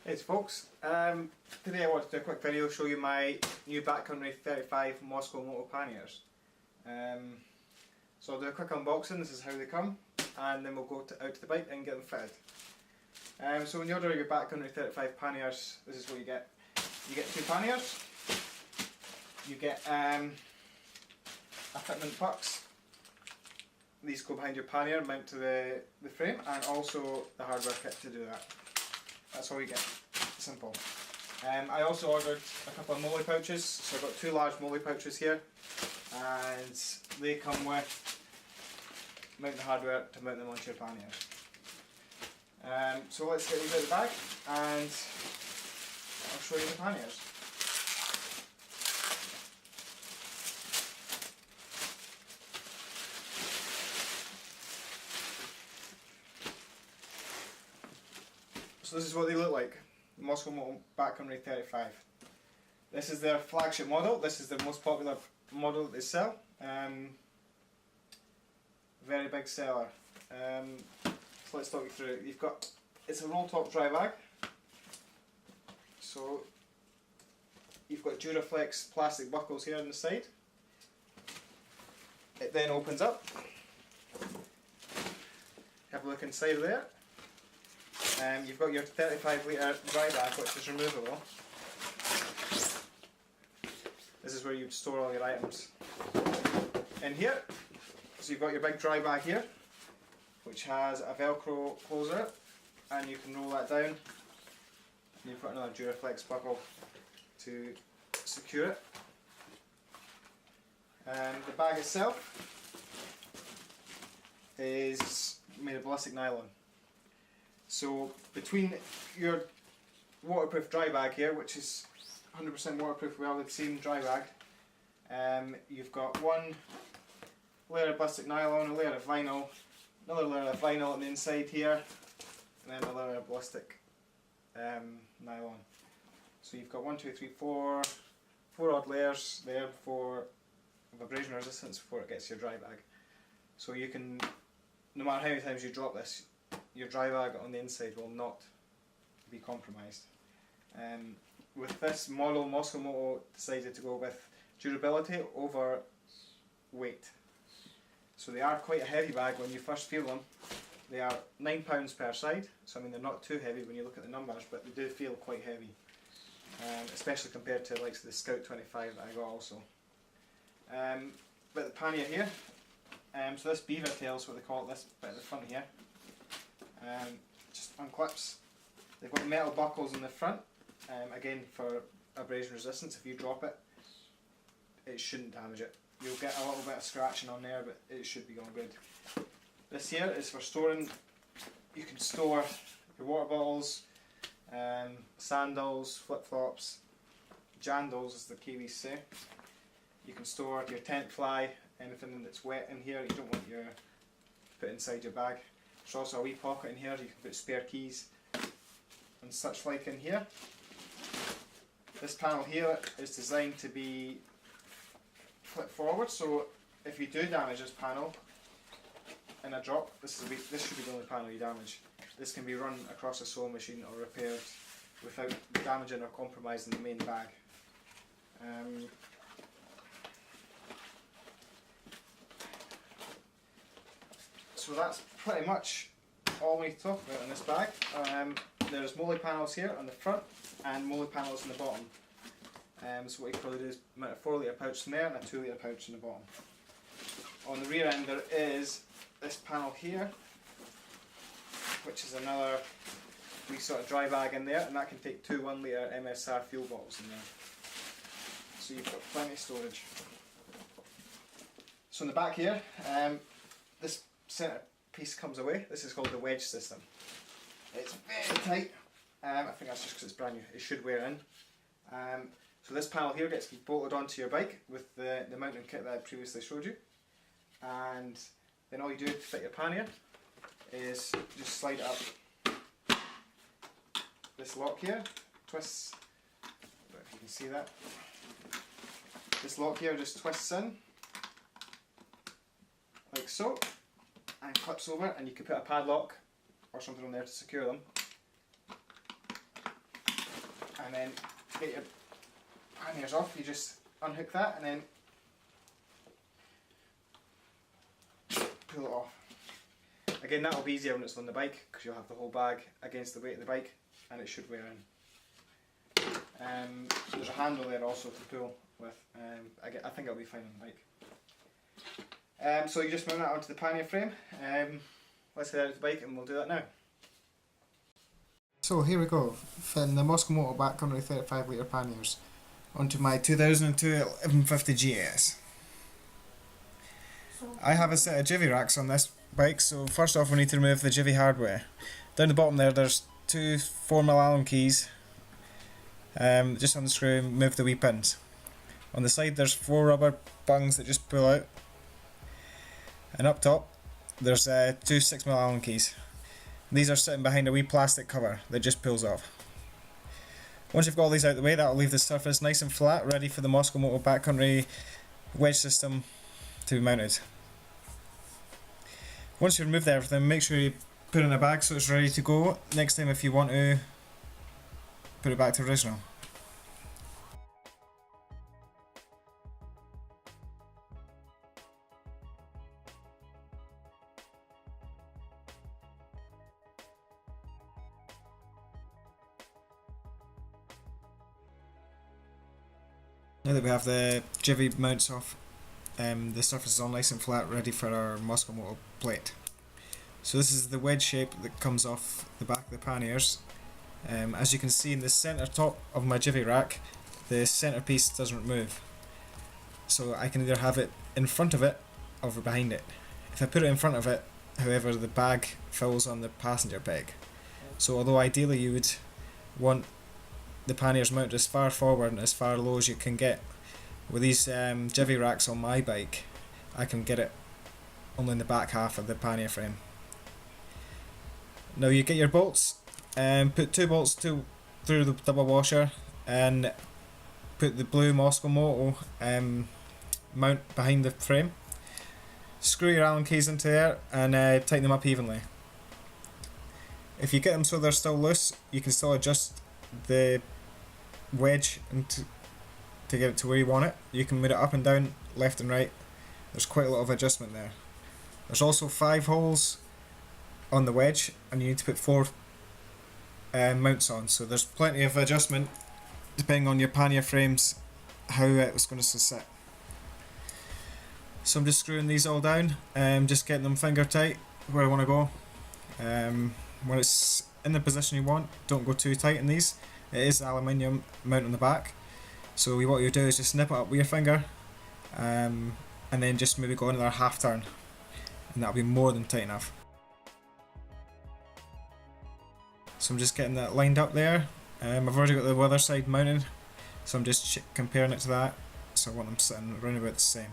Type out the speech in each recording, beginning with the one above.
Hey folks, today I wanted to do a quick video show you my new BackCountry 35 MoskoMoto panniers. So I'll do a quick unboxing, this is how they come, and then we'll go out to the bike and get them fitted. So when you order your BackCountry 35 panniers, this is what you get. You get two panniers, you get a fitment pucks. These go behind your pannier, mount to the frame, and also the hardware kit to do that. That's all you get. Simple. I also ordered a couple of molly pouches, so I've got two large molly pouches here, and they come with mount the hardware to mount them onto your pannier. So let's get these out of the bag and I'll show you the panniers. So this is what they look like, the MoskoMoto BackCountry 35. This is their flagship model, this is the most popular model that they sell. Very big seller. So let's talk you through it. It's a roll top dry bag. So you've got Duraflex plastic buckles here on the side. It then opens up. Have a look inside there. You've got your 35 litre dry bag, which is removable. This is where you'd store all your items. In here, so you've got your big dry bag here, which has a Velcro closer, and you can roll that down. And you've got another Duraflex buckle to secure it. The bag itself is made of ballistic nylon. So between your waterproof dry bag here, which is 100% waterproof, we have the same dry bag, you've got one layer of plastic nylon, a layer of vinyl, another layer of vinyl on the inside here, and then a layer of ballistic nylon. So you've got 4 odd layers there for abrasion resistance before it gets to your dry bag. So you can, no matter how many times you drop this, your dry bag on the inside will not be compromised. With this model, MoskoMoto decided to go with durability over weight. So they are quite a heavy bag when you first feel them. They are £9 per side, so I mean they're not too heavy when you look at the numbers, but they do feel quite heavy, especially compared to like the Scout 25 that I got also. But the pannier here, so this beaver tail is what they call it, this bit at the front here. Just unclips. They've got metal buckles in the front, again for abrasion resistance. If you drop it, it shouldn't damage it. You'll get a little bit of scratching on there, but it should be going good. This here is for storing. You can store your water bottles, sandals, flip-flops, jandals as the Kiwis say. You can store your tent fly, anything that's wet in here you don't want your put inside your bag. There's also a wee pocket in here, you can put spare keys and such like in here. This panel here is designed to be flip forward, so if you do damage this panel in a drop, this should be the only panel you damage. This can be run across a sewing machine or repaired without damaging or compromising the main bag. So that's pretty much all we need to talk about in this bag. There's molly panels here on the front and molly panels on the bottom. So what you probably do is mount a 4 litre pouch in there and a 2 litre pouch in the bottom. On the rear end there is this panel here, which is another wee sort of dry bag in there, and that can take 2 1 litre MSR fuel bottles in there. So you've got plenty of storage. So in the back here, this centre piece comes away. This is called the wedge system. It's very tight. I think that's just because it's brand new. It should wear in. So this panel here gets bolted onto your bike with the mounting kit that I previously showed you, and then all you do to fit your pannier is just slide it up. This lock here twists. I don't know if you can see that. This lock here just twists in like so, and clips over, and you can put a padlock or something on there to secure them. and then to get your panniers off you just unhook that and then pull it off. Again, that will be easier when it's on the bike because you'll have the whole bag against the weight of the bike and it should weigh in. There's a handle there also to pull with. I think it'll be fine on the bike. So you just mount that onto the pannier frame. Let's head out to the bike and we'll do that now. So here we go, fitting the MoskoMoto BackCountry 35 litre panniers onto my 2002 R1150Gs. I have a set of Givi racks on this bike, so first off we need to remove the Givi hardware. Down the bottom there's two 4mm Allen keys. Just unscrew and move the wee pins. On the side there's 4 rubber bungs that just pull out. And up top there's two 6mm Allen keys. These are sitting behind a wee plastic cover that just pulls off. Once you've got all these out of the way, that will leave the surface nice and flat, ready for the MoskoMoto BackCountry wedge system to be mounted. Once you remove everything, make sure you put it in a bag so it's ready to go next time if you want to put it back to original. Now that we have the Givi mounts off, the surface is all nice and flat, ready for our MoskoMoto plate. So this is the wedge shape that comes off the back of the panniers. As you can see in the centre top of my Givi rack, the centre piece doesn't move. So I can either have it in front of it or behind it. If I put it in front of it, however, the bag fills on the passenger peg. So although ideally you would want the panniers mounted as far forward and as far low as you can get, with these Givi racks on my bike I can get it only in the back half of the pannier frame. Now you get your bolts, put 2 bolts through the double washer and put the blue MoskoMoto mount behind the frame. Screw your Allen keys into there and tighten them up evenly. If you get them so they're still loose, you can still adjust the wedge to get it to where you want it. You can move it up and down, left and right. There's quite a lot of adjustment there. There's also 5 holes on the wedge and you need to put 4 mounts on, so there's plenty of adjustment depending on your pannier frames how it's going to sit. So I'm just screwing these all down, just getting them finger tight where I want to go. When it's in the position you want, don't go too tight in these. It is aluminium mount on the back, so what you do is just snip it up with your finger and then just maybe go another half turn and that'll be more than tight enough. So I'm just getting that lined up there. I've already got the other side mounted, so I'm just comparing it to that, so I want them sitting around about the same.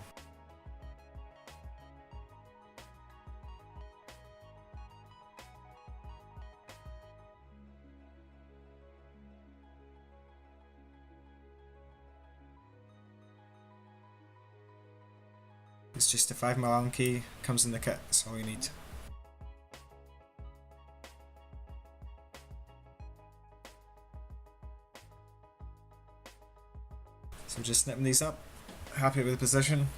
It's just a 5mm Allen key, comes in the kit, that's all you need. So I'm just snipping these up, happy with the position.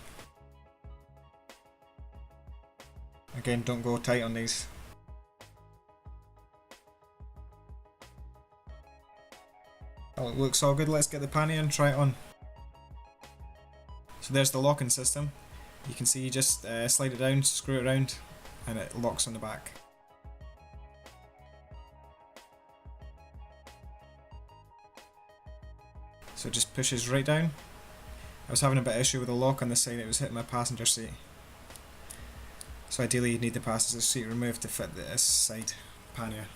Again, don't go tight on these. Oh, it looks all good, let's get the pannier and try it on. So there's the locking system. You can see you just slide it down, screw it around and it locks on the back. So it just pushes right down. I was having a bit of issue with the lock on this side, it was hitting my passenger seat. So ideally you need the passenger seat removed to fit this side pannier.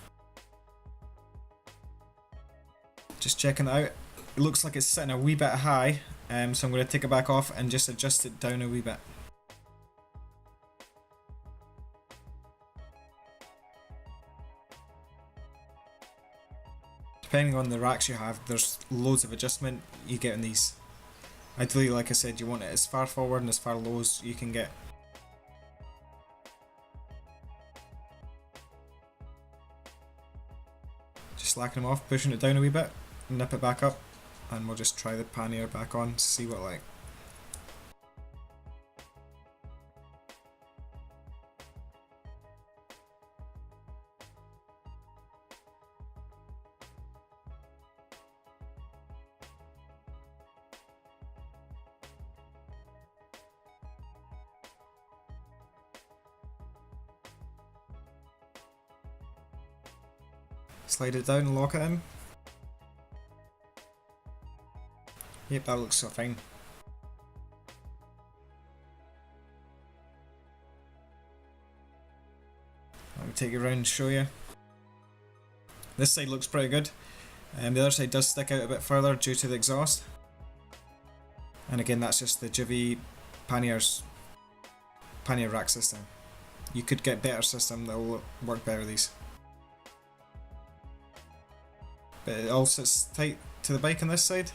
Just checking it out, it looks like it's sitting a wee bit high, so I'm going to take it back off and just adjust it down a wee bit. Depending on the racks you have, there's loads of adjustment you get in these. Ideally, like I said, you want it as far forward and as far low as you can get. Just slacking them off, pushing it down a wee bit, nip it back up and we'll just try the pannier back on to see what like. Slide it down and lock it in. Yep, that looks so fine. Let me take it around and show you. This side looks pretty good. The other side does stick out a bit further due to the exhaust. And again, that's just the Givi Pannier rack system. You could get better system that will work better with these. But it all sits tight to the bike on this side.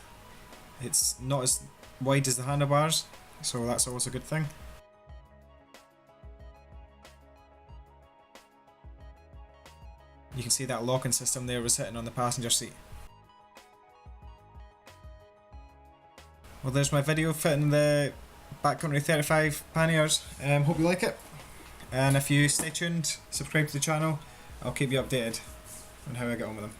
It's not as wide as the handlebars, so that's always a good thing. You can see that locking system there was sitting on the passenger seat. Well, there's my video fitting the BackCountry 35 panniers. Hope you like it. And if you stay tuned, subscribe to the channel, I'll keep you updated on how I get on with them.